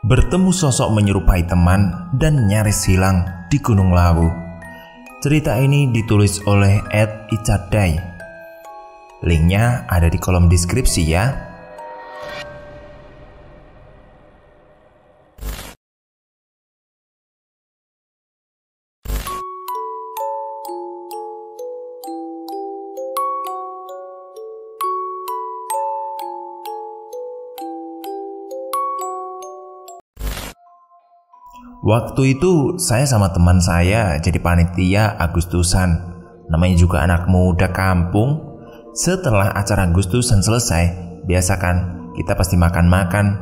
bertemu sosok menyerupai teman dan nyaris hilang di Gunung Lawu. Cerita ini ditulis oleh Ed Icadai. Linknya ada di kolom deskripsi ya. Waktu itu saya sama teman saya jadi panitia Agustusan. Namanya juga anak muda kampung. Setelah acara Agustusan selesai, biasa kan kita pasti makan-makan.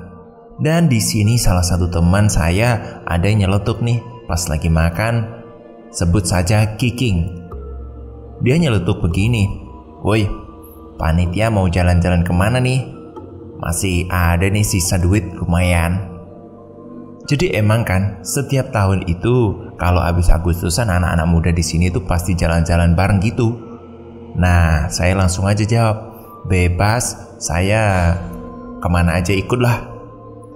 Dan di sini salah satu teman saya ada yang nyeletuk nih pas lagi makan. Sebut saja Kiking. Dia nyeletuk begini, "Woi, panitia mau jalan-jalan kemana nih? Masih ada nih sisa duit lumayan." Jadi emang kan setiap tahun itu kalau habis Agustusan anak-anak muda di sini tuh pasti jalan-jalan bareng gitu. Nah, saya langsung aja jawab, "Bebas, saya kemana aja ikutlah."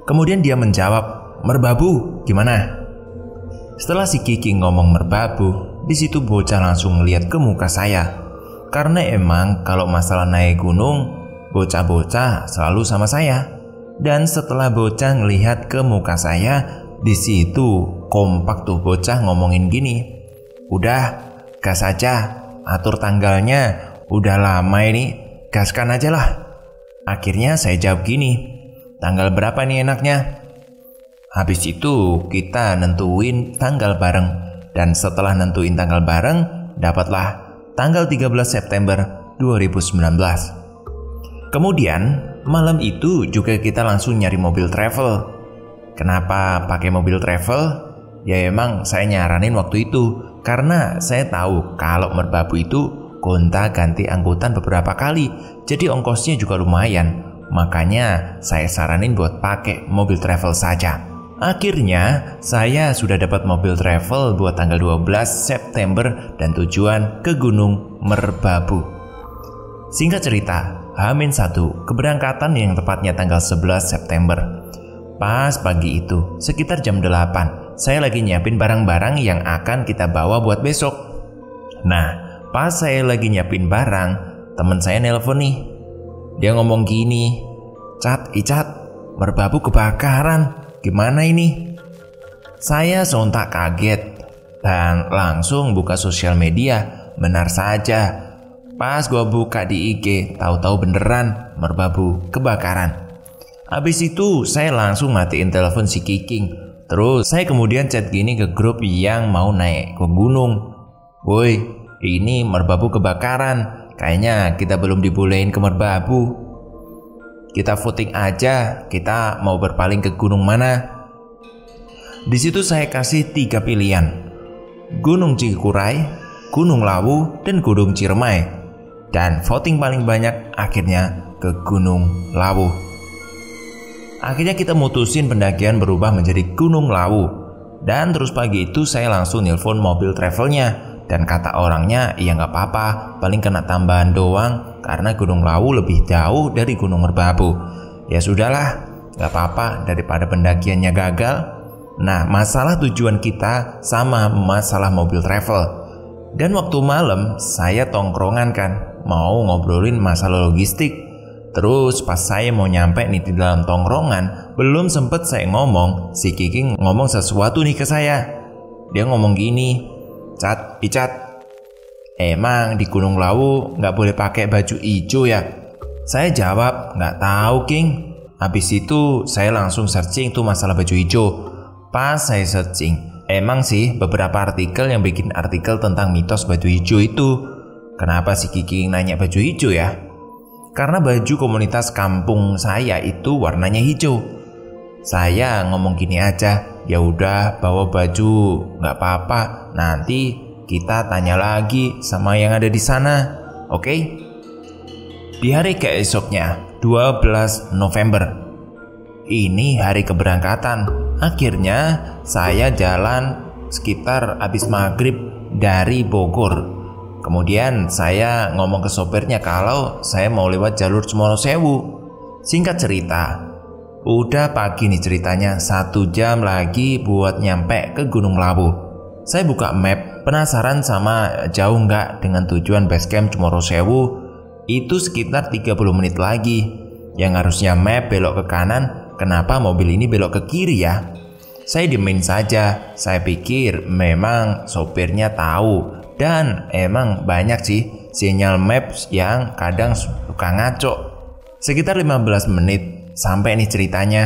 Kemudian dia menjawab, "Merbabu, gimana?" Setelah si Kiki ngomong merbabu, di situ bocah langsung ngeliat ke muka saya. Karena emang kalau masalah naik gunung, bocah-bocah selalu sama saya. Dan setelah bocah ngelihat ke muka saya, di situ kompak tuh bocah ngomongin gini, "Udah, gas aja, atur tanggalnya, udah lama ini, gaskan aja lah." Akhirnya saya jawab gini, "Tanggal berapa nih enaknya?" Habis itu kita nentuin tanggal bareng. Dan setelah nentuin tanggal bareng, dapatlah tanggal 13 September 2019. Kemudian malam itu juga kita langsung nyari mobil travel. Kenapa pakai mobil travel? Ya emang saya nyaranin waktu itu karena saya tahu kalau merbabu itu gonta-ganti angkutan beberapa kali, jadi ongkosnya juga lumayan. Makanya saya saranin buat pakai mobil travel saja. Akhirnya saya sudah dapat mobil travel buat tanggal 12 September dan tujuan ke Gunung Merbabu. Singkat cerita, H-1 keberangkatan yang tepatnya tanggal 11 September. Pas pagi itu, sekitar jam 8, saya lagi nyiapin barang-barang yang akan kita bawa buat besok. Nah, pas saya lagi nyiapin barang, teman saya nelpon nih. Dia ngomong gini, Icat, Merbabu kebakaran, gimana ini?" Saya sontak kaget dan langsung buka sosial media. Benar saja, pas gua buka di IG, tahu-tahu beneran Merbabu kebakaran. Habis itu saya langsung matiin telepon si Kiking. Terus saya kemudian chat gini ke grup yang mau naik ke gunung, "Woi, ini Merbabu kebakaran. Kayaknya kita belum dibolehin ke Merbabu. Kita voting aja, kita mau berpaling ke gunung mana?" Di situ saya kasih 3 pilihan, Gunung Cikuray, Gunung Lawu, dan Gunung Ciremai. Dan voting paling banyak akhirnya ke Gunung Lawu. Akhirnya kita mutusin pendakian berubah menjadi Gunung Lawu. Dan terus pagi itu saya langsung nelpon mobil travelnya. Dan kata orangnya, ya nggak apa-apa, paling kena tambahan doang karena Gunung Lawu lebih jauh dari Gunung Merbabu. Ya sudahlah, nggak apa-apa daripada pendakiannya gagal. Nah, masalah tujuan kita sama masalah mobil travel. Dan waktu malam saya tongkrongan kan, mau ngobrolin masalah logistik. Terus pas saya mau nyampe nih di dalam tongkrongan, belum sempet saya ngomong, si Kiking ngomong sesuatu nih ke saya. Dia ngomong gini, Icat, emang di Gunung Lawu nggak boleh pakai baju hijau ya?" Saya jawab, "Nggak tahu King." Habis itu saya langsung searching tuh masalah baju hijau. Pas saya searching, emang sih beberapa artikel yang bikin artikel tentang mitos baju hijau itu. Kenapa si Kiki nanya baju hijau ya? Karena baju komunitas kampung saya itu warnanya hijau. Saya ngomong gini aja, "Ya udah bawa baju, nggak apa-apa. Nanti kita tanya lagi sama yang ada di sana, oke?" Di hari keesoknya, 12 November. Ini hari keberangkatan. Akhirnya saya jalan sekitar habis maghrib dari Bogor. Kemudian saya ngomong ke sopirnya kalau saya mau lewat jalur Cemoro Sewu. Singkat cerita, Udah pagi nih ceritanya, 1 jam lagi buat nyampe ke Gunung Lawu. Saya buka map, penasaran sama jauh nggak dengan tujuan basecamp Cemoro Sewu. Itu sekitar 30 menit lagi. Yang harusnya map belok ke kanan, kenapa mobil ini belok ke kiri ya? Saya diemin saja. Saya pikir memang sopirnya tahu. Dan emang banyak sih sinyal maps yang kadang suka ngaco. Sekitar 15 menit sampai nih ceritanya.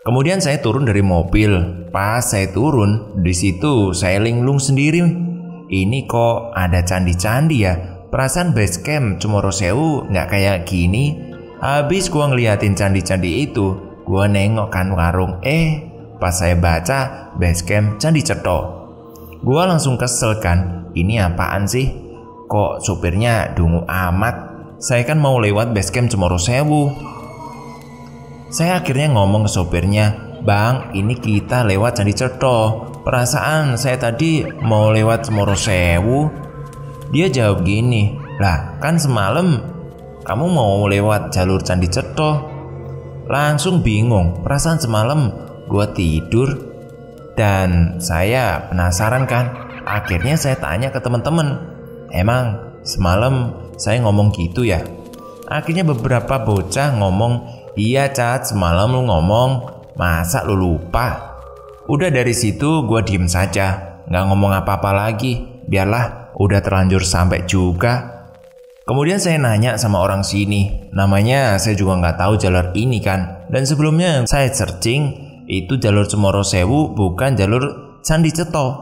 Kemudian saya turun dari mobil. Pas saya turun, di situ saya linglung sendiri. Ini kok ada candi-candi ya? Perasaan basecamp Cemoro Sewu nggak kayak gini. Habis gua ngeliatin candi-candi itu, gua nengok kan warung. Pas saya baca basecamp Candi Cetho, gua langsung kesel kan. Ini apaan sih? Kok supirnya dungu amat? Saya kan mau lewat basecamp Cemoro Sewu. Saya akhirnya ngomong ke sopirnya, "Bang, ini kita lewat Candi Cetho. Perasaan saya tadi mau lewat Cemoro Sewu." Dia jawab gini, "Lah kan semalam kamu mau lewat jalur Candi Cetho." Langsung bingung, perasaan semalam gua tidur. Dan saya penasaran kan. Akhirnya saya tanya ke teman-teman, "Emang semalam saya ngomong gitu ya?" Akhirnya beberapa bocah ngomong, "Iya Cat, semalam lu ngomong, masa lu lupa?" Udah dari situ gue diem saja, gak ngomong apa-apa lagi. Biarlah, udah terlanjur sampai juga. Kemudian saya nanya sama orang sini, namanya saya juga gak tahu jalur ini kan. Dan sebelumnya saya searching, itu jalur Cemoro Sewu bukan jalur Candi Cetho.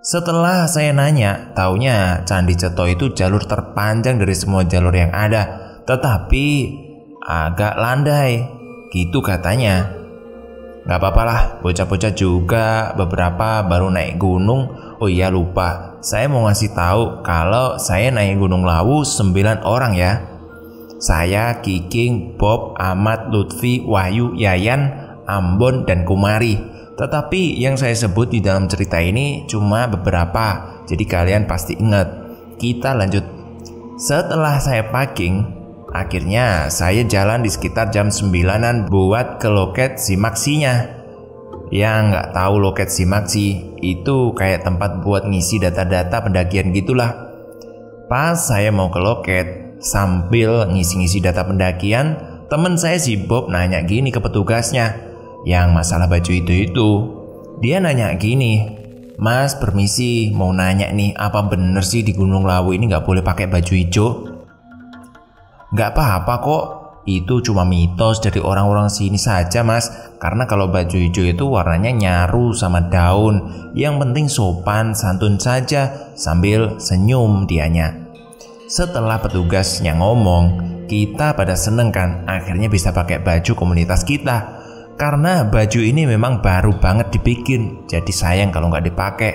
Setelah saya nanya, taunya Candi Cetho itu jalur terpanjang dari semua jalur yang ada. Tetapi agak landai, gitu katanya. Gak apa-apa lah, bocah-bocah juga beberapa baru naik gunung. Oh iya lupa, saya mau ngasih tahu kalau saya naik Gunung Lawu 9 orang ya. Saya, Kiking, Bob, Ahmad, Lutfi, Wahyu, Yayan, Ambon, dan Kumari. Tetapi yang saya sebut di dalam cerita ini cuma beberapa, jadi kalian pasti ingat. Kita lanjut. Setelah saya packing, akhirnya saya jalan di sekitar jam 9-an buat ke loket Simaksinya. Yang nggak tahu loket Simaksi itu kayak tempat buat ngisi data-data pendakian gitulah. Pas saya mau ke loket sambil ngisi-ngisi data pendakian, temen saya si Bob nanya gini ke petugasnya yang masalah baju itu. Dia nanya gini, "Mas permisi, mau nanya nih, apa bener sih di Gunung Lawu ini nggak boleh pakai baju hijau?" "Nggak apa-apa kok, itu cuma mitos dari orang-orang sini saja mas. Karena kalau baju hijau itu warnanya nyaru sama daun. Yang penting sopan santun saja," sambil senyum dianya. Setelah petugasnya ngomong, kita pada seneng kan, akhirnya bisa pakai baju komunitas kita. Karena baju ini memang baru banget dibikin, jadi sayang kalau nggak dipakai.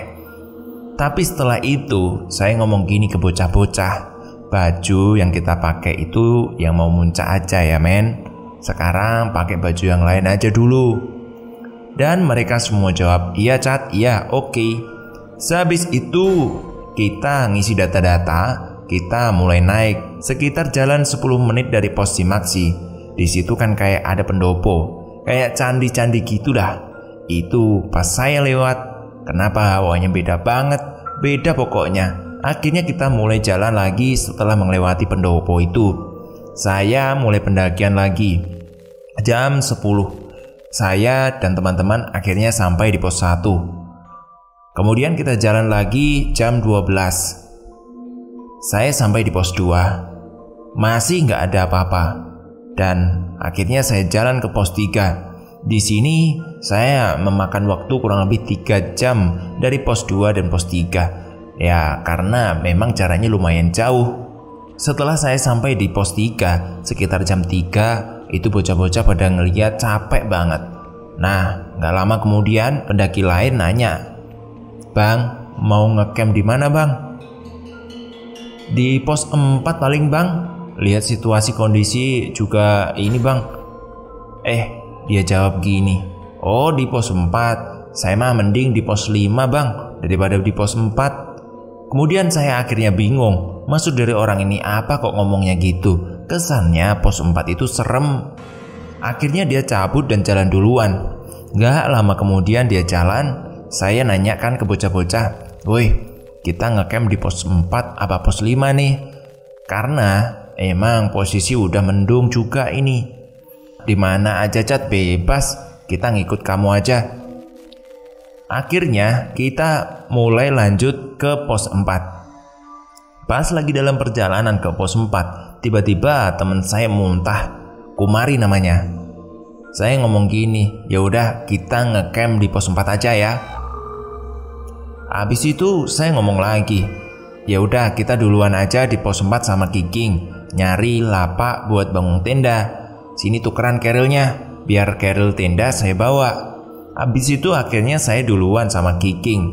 Tapi setelah itu saya ngomong gini ke bocah-bocah, "Baju yang kita pakai itu yang mau muncak aja ya men. Sekarang pakai baju yang lain aja dulu." Dan mereka semua jawab, "Iya Cat, iya, oke." Sehabis itu kita ngisi data-data, kita mulai naik. Sekitar jalan 10 menit dari pos Simaksi. Di situ kan kayak ada pendopo, kayak candi-candi gitu dah. Itu pas saya lewat, kenapa hawanya beda banget, beda pokoknya. Akhirnya kita mulai jalan lagi setelah melewati pendopo itu. Saya mulai pendakian lagi. Jam 10, saya dan teman-teman akhirnya sampai di pos 1. Kemudian kita jalan lagi jam 12. Saya sampai di pos 2. Masih nggak ada apa-apa. Dan akhirnya saya jalan ke pos 3. Di sini saya memakan waktu kurang lebih 3 jam dari pos 2 dan pos 3. Ya karena memang caranya lumayan jauh. Setelah saya sampai di pos 3 sekitar jam 3, itu bocah-bocah pada ngeliat capek banget. Nah gak lama kemudian pendaki lain nanya, "Bang, mau ngecamp di mana bang?" "Di pos 4 paling bang. Lihat situasi kondisi juga ini bang." Dia jawab gini, "Oh di pos 4, saya mah mending di pos 5 bang daripada di pos 4. Kemudian saya akhirnya bingung, maksud dari orang ini apa kok ngomongnya gitu. Kesannya pos 4 itu serem. Akhirnya dia cabut dan jalan duluan. Gak lama kemudian dia jalan. Saya nanyakan ke bocah-bocah, "Woi, kita ngecamp di pos 4 apa pos 5 nih? Karena emang posisi udah mendung juga ini. Dimana aja Cat, bebas, kita ngikut kamu aja." Akhirnya kita mulai lanjut ke pos 4. Pas lagi dalam perjalanan ke pos 4, tiba-tiba teman saya muntah. Kumari namanya. Saya ngomong gini, "Ya udah, kita ngecamp di pos 4 aja ya." Habis itu saya ngomong lagi, "Ya udah, kita duluan aja di pos 4 sama Kiking, nyari lapak buat bangun tenda. Sini tukeran kerilnya, biar keril tenda saya bawa." Habis itu akhirnya saya duluan sama Kiking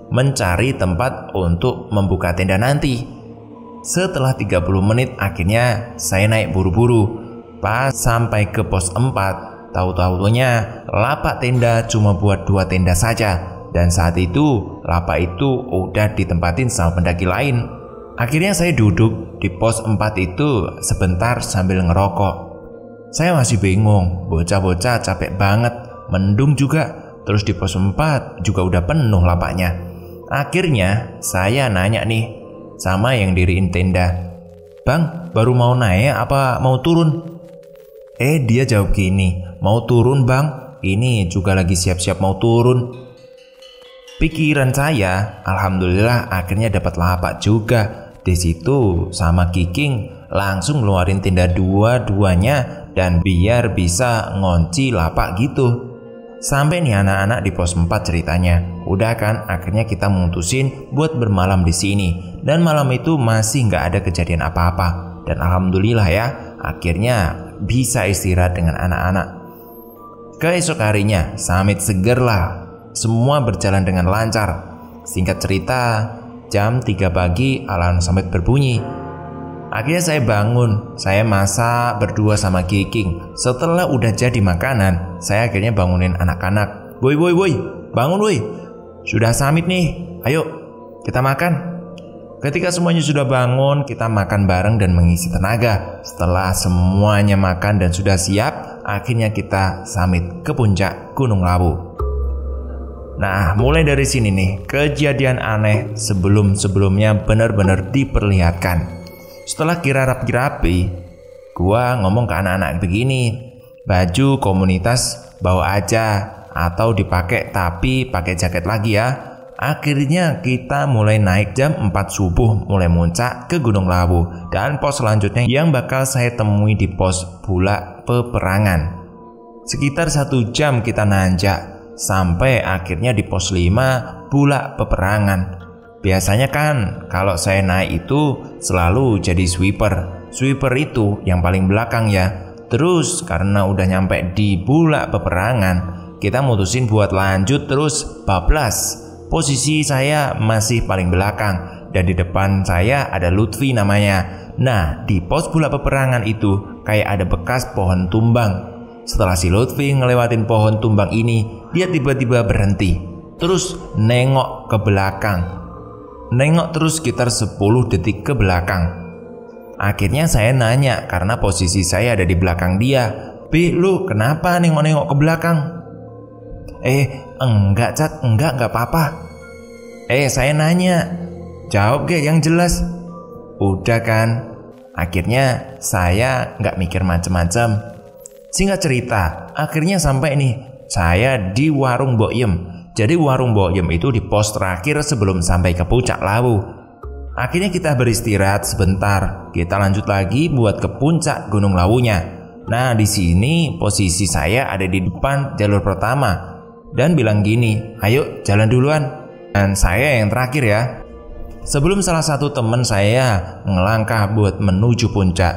mencari tempat untuk membuka tenda nanti. Setelah 30 menit akhirnya saya naik buru-buru. Pas sampai ke pos 4, tahu-tahunya lapak tenda cuma buat 2 tenda saja. Dan saat itu lapak itu udah ditempatin sama pendaki lain. Akhirnya saya duduk di pos 4 itu sebentar sambil ngerokok. Saya masih bingung, bocah-bocah capek banget, mendung juga. Terus di pos 4 juga udah penuh lapaknya. Akhirnya saya nanya nih sama yang diriin tenda, "Bang, baru mau naik apa mau turun?" Dia jawab gini, "Mau turun bang, ini juga lagi siap-siap mau turun." Pikiran saya, alhamdulillah akhirnya dapat lapak juga. Di situ sama Kiking langsung ngeluarin tenda dua-duanya dan biar bisa ngunci lapak gitu. Sampai nih anak-anak di pos 4 ceritanya. Udah kan, akhirnya kita mutusin buat bermalam di sini. Dan malam itu masih nggak ada kejadian apa-apa. Dan alhamdulillah ya, akhirnya bisa istirahat dengan anak-anak. Keesok harinya, summit seger lah. Semua berjalan dengan lancar. Singkat cerita, jam 3 pagi alarm summit berbunyi. Akhirnya saya bangun, saya masak berdua sama Kiking. Setelah udah jadi makanan, saya akhirnya bangunin anak-anak. Woi, bangun woi. Sudah summit nih, ayo kita makan." Ketika semuanya sudah bangun, kita makan bareng dan mengisi tenaga. Setelah semuanya makan dan sudah siap, akhirnya kita summit ke puncak Gunung Lawu. Nah, mulai dari sini nih, kejadian aneh sebelum-sebelumnya benar-benar diperlihatkan. Setelah kira rapi-rapi, gua ngomong ke anak-anak begini, "Baju komunitas bawa aja atau dipakai tapi pakai jaket lagi ya." Akhirnya kita mulai naik jam 4 subuh, mulai muncak ke Gunung Lawu. Dan pos selanjutnya yang bakal saya temui di pos Bulak Peperangan. Sekitar 1 jam kita nanjak sampai akhirnya di pos 5 Bulak Peperangan. Biasanya kan kalau saya naik itu selalu jadi sweeper. Sweeper itu yang paling belakang ya. Terus karena udah nyampe di Bulak Peperangan, kita mutusin buat lanjut terus bablas. Posisi saya masih paling belakang dan di depan saya ada Lutfi namanya. Nah, di pos Bulak Peperangan itu kayak ada bekas pohon tumbang. Setelah si Lutfi ngelewatin pohon tumbang ini, dia tiba-tiba berhenti. Terus nengok ke belakang. Nengok terus sekitar 10 detik ke belakang. Akhirnya saya nanya karena posisi saya ada di belakang dia. "Pi, lu kenapa nengok-nengok ke belakang?" Enggak Cat, enggak apa-apa." Saya nanya, "Jawab ge yang jelas." Udah kan. Akhirnya saya nggak mikir macem-macem. Singkat cerita, akhirnya sampai nih saya di warung Mbok Yem. Jadi warung Mbok Yem itu di pos terakhir sebelum sampai ke puncak Lawu. Akhirnya kita beristirahat sebentar. Kita lanjut lagi buat ke puncak Gunung Lawunya. Nah, di sini posisi saya ada di depan jalur pertama dan bilang gini, "Ayo jalan duluan." Dan saya yang terakhir ya. Sebelum salah satu teman saya ngelangkah buat menuju puncak,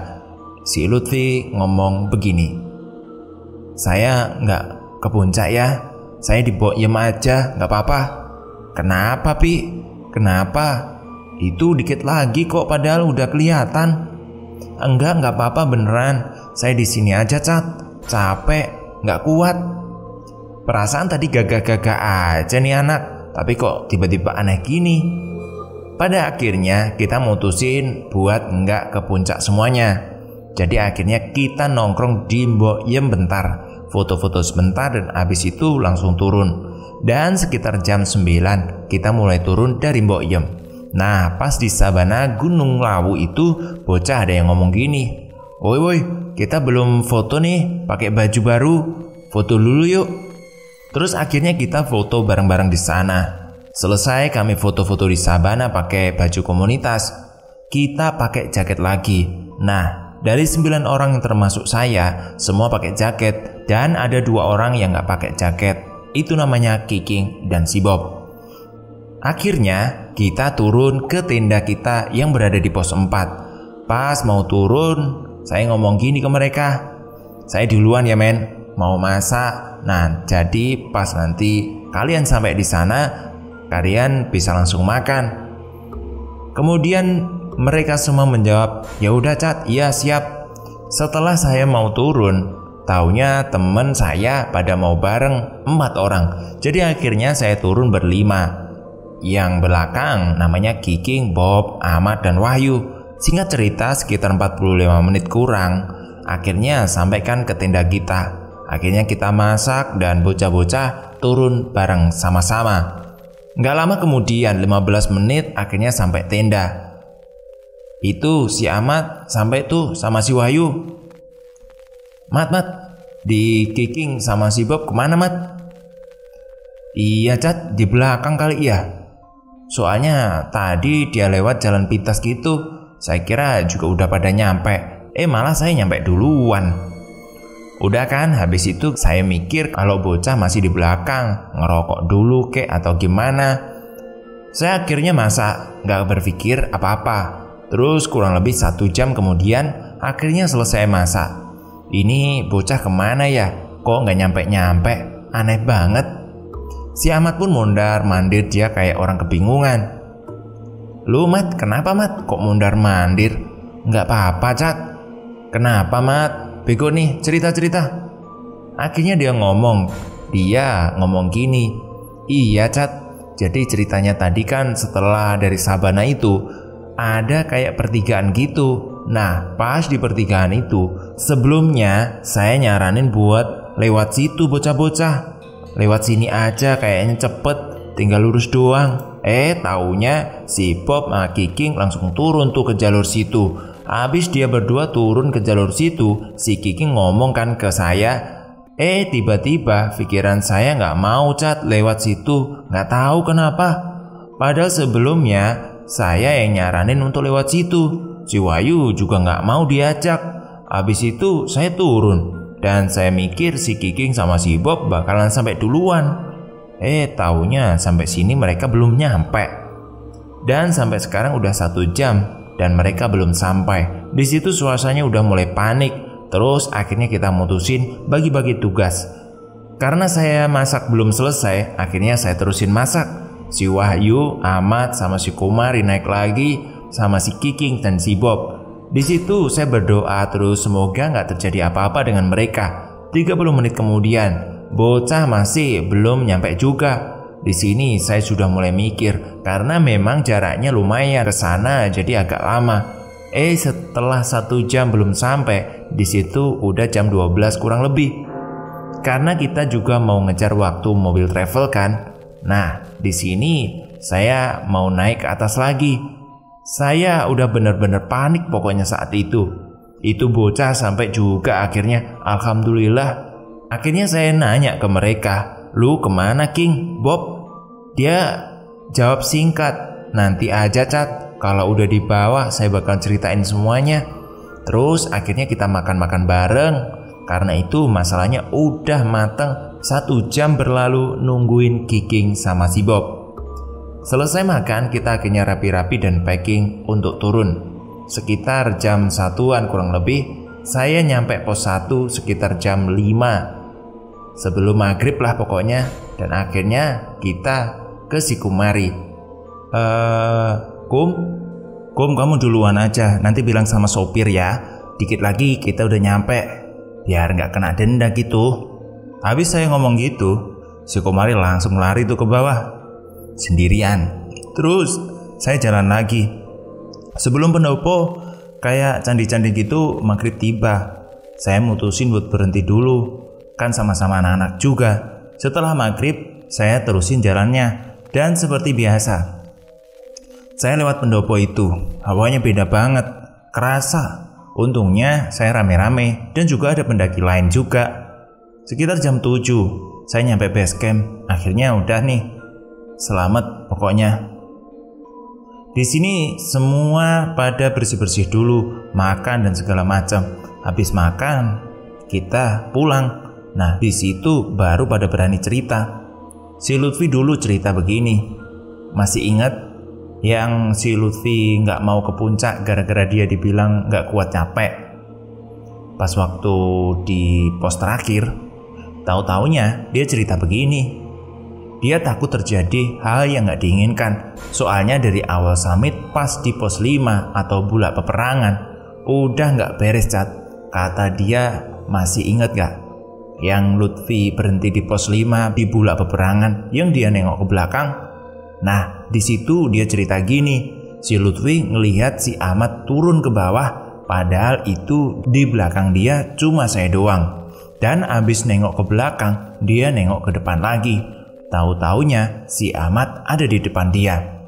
si Lutfi ngomong begini, "Saya nggak ke puncak ya. Saya di Mbok Yem aja, nggak apa-apa." "Kenapa Pi? Kenapa? Itu dikit lagi kok padahal udah kelihatan." Nggak apa-apa beneran. Saya di sini aja Cat. Capek, nggak kuat. Perasaan tadi gagah-gagah aja nih anak, tapi kok tiba-tiba aneh gini. Pada akhirnya kita mutusin buat nggak ke puncak semuanya. Jadi akhirnya kita nongkrong di Mbok Yem bentar, foto-foto sebentar dan habis itu langsung turun. Dan sekitar jam 9 kita mulai turun dari Mbok Yem. Nah, pas di sabana Gunung Lawu itu bocah ada yang ngomong gini, "Woi, kita belum foto nih, pakai baju baru, foto dulu yuk." Terus akhirnya kita foto bareng-bareng di sana. Selesai kami foto-foto di sabana pakai baju komunitas, kita pakai jaket lagi. Nah, dari 9 orang yang termasuk saya, semua pakai jaket dan ada 2 orang yang nggak pakai jaket. Itu namanya Kiking dan si Bob. Akhirnya kita turun ke tenda kita yang berada di pos 4. Pas mau turun, saya ngomong gini ke mereka, "Saya duluan ya men, mau masak. Nah, jadi pas nanti kalian sampai di sana, kalian bisa langsung makan." Kemudian mereka semua menjawab, "Ya udah Cat, iya siap." Setelah saya mau turun, taunya temen saya pada mau bareng 4 orang. Jadi akhirnya saya turun berlima. Yang belakang namanya Kiking, Bob, Ahmad, dan Wahyu. Singkat cerita sekitar 45 menit kurang, akhirnya sampaikan ke tenda kita. Akhirnya kita masak dan bocah-bocah turun bareng sama-sama. Nggak lama kemudian 15 menit akhirnya sampai tenda. Itu si Ahmad sampai tuh sama si Wahyu. Mat, di Kiking sama si Bob kemana Mat?" "Iya Cat, di belakang kali ya. Soalnya tadi dia lewat jalan pintas gitu. Saya kira juga udah pada nyampe. Malah saya nyampe duluan." Udah kan, habis itu saya mikir kalau bocah masih di belakang, ngerokok dulu kek atau gimana. Saya akhirnya masak, gak berpikir apa-apa. Terus kurang lebih 1 jam kemudian akhirnya selesai masak. Ini bocah kemana ya? Kok gak nyampe-nyampe? Aneh banget. Si Ahmad pun mondar-mandir, dia kayak orang kebingungan. "Lu Mat, kenapa Mat? Kok mondar-mandir?" "Nggak apa-apa Cat." "Kenapa Mat? Bego nih, cerita-cerita." Akhirnya dia ngomong gini, "Iya Cat, jadi ceritanya tadi kan setelah dari sabana itu ada kayak pertigaan gitu. Nah, pas di pertigaan itu sebelumnya saya nyaranin buat lewat situ bocah-bocah. Lewat sini aja kayaknya cepet, tinggal lurus doang. Taunya si Bob sama Kiking langsung turun tuh ke jalur situ. Habis dia berdua turun ke jalur situ, si Kiking ngomong kan ke saya, tiba-tiba pikiran saya nggak mau Cat lewat situ, nggak tahu kenapa. Padahal sebelumnya saya yang nyaranin untuk lewat situ. Si Wahyu juga nggak mau diajak. Habis itu saya turun. Dan saya mikir si Kiking sama si Bob bakalan sampai duluan. Taunya sampai sini mereka belum nyampe. Dan sampai sekarang udah 1 jam dan mereka belum sampai. Di situ suasananya udah mulai panik. Terus akhirnya kita mutusin bagi-bagi tugas. Karena saya masak belum selesai, akhirnya saya terusin masak. Si Wahyu, Ahmad, sama si Kumari naik lagi sama si Kiking dan si Bob. Di situ saya berdoa terus semoga nggak terjadi apa-apa dengan mereka. 30 menit kemudian, bocah masih belum nyampe juga. Di sini saya sudah mulai mikir karena memang jaraknya lumayan ke sana jadi agak lama. Setelah 1 jam belum sampai, di situ udah jam 12 kurang lebih. Karena kita juga mau ngejar waktu mobil travel kan. Nah, di sini saya mau naik ke atas lagi. Saya udah bener-bener panik pokoknya saat itu. Itu bocah sampai juga akhirnya, alhamdulillah. Akhirnya saya nanya ke mereka, "Lu kemana King, Bob?" Dia jawab singkat, "Nanti aja Cat, kalau udah di bawah saya bakal ceritain semuanya." Terus akhirnya kita makan-makan bareng. Karena itu masalahnya udah mateng. 1 jam berlalu nungguin Kiking sama si Bob. Selesai makan, kita akhirnya rapi-rapi dan packing untuk turun. Sekitar jam 1-an kurang lebih, saya nyampe pos 1 sekitar jam 5. Sebelum maghrib lah pokoknya. Dan akhirnya kita ke si Kumari. Kum kamu duluan aja, nanti bilang sama sopir ya. Dikit lagi kita udah nyampe, biar nggak kena denda gitu. Habis saya ngomong gitu, si Kumari langsung lari tuh ke bawah sendirian. Terus saya jalan lagi. Sebelum pendopo Kayak candi-candi gitu maghrib tiba. Saya mutusin buat berhenti dulu. Kan sama-sama anak-anak juga. Setelah maghrib, saya terusin jalannya. Dan seperti biasa, saya lewat pendopo itu. Hawanya beda banget. Kerasa. Untungnya saya rame-rame dan juga ada pendaki lain juga. Sekitar jam 7, saya nyampe base camp. Akhirnya udah nih. Selamat pokoknya. Di sini semua pada bersih-bersih dulu, makan dan segala macam. Habis makan, kita pulang. Nah, di situ baru pada berani cerita. Si Lutfi dulu cerita begini. Masih ingat yang si Lutfi nggak mau ke puncak gara-gara dia dibilang nggak kuat capek. Pas waktu di pos terakhir, tahu-taunya dia cerita begini. Dia takut terjadi hal yang gak diinginkan. Soalnya dari awal summit pas di pos 5 atau bulak peperangan udah gak beres, Cat. Kata dia, masih inget gak? Yang Lutfi berhenti di pos 5 di bulak peperangan yang dia nengok ke belakang. Nah, di situ dia cerita gini. Si Lutfi ngelihat si Ahmad turun ke bawah, padahal itu di belakang dia cuma saya doang. Dan abis nengok ke belakang, dia nengok ke depan lagi. Tahu-taunya si Ahmad ada di depan dia.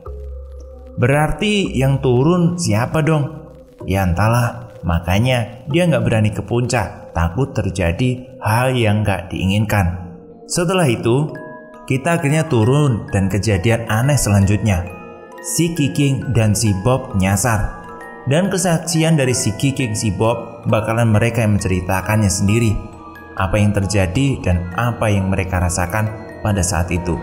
Berarti yang turun siapa dong? Ya entahlah, makanya dia gak berani ke puncak, takut terjadi hal yang gak diinginkan. Setelah itu, kita akhirnya turun dan kejadian aneh selanjutnya. Si Kiking dan si Bob nyasar. Dan kesaksian dari si Kiking si Bob bakalan mereka yang menceritakannya sendiri. Apa yang terjadi dan apa yang mereka rasakan pada saat itu.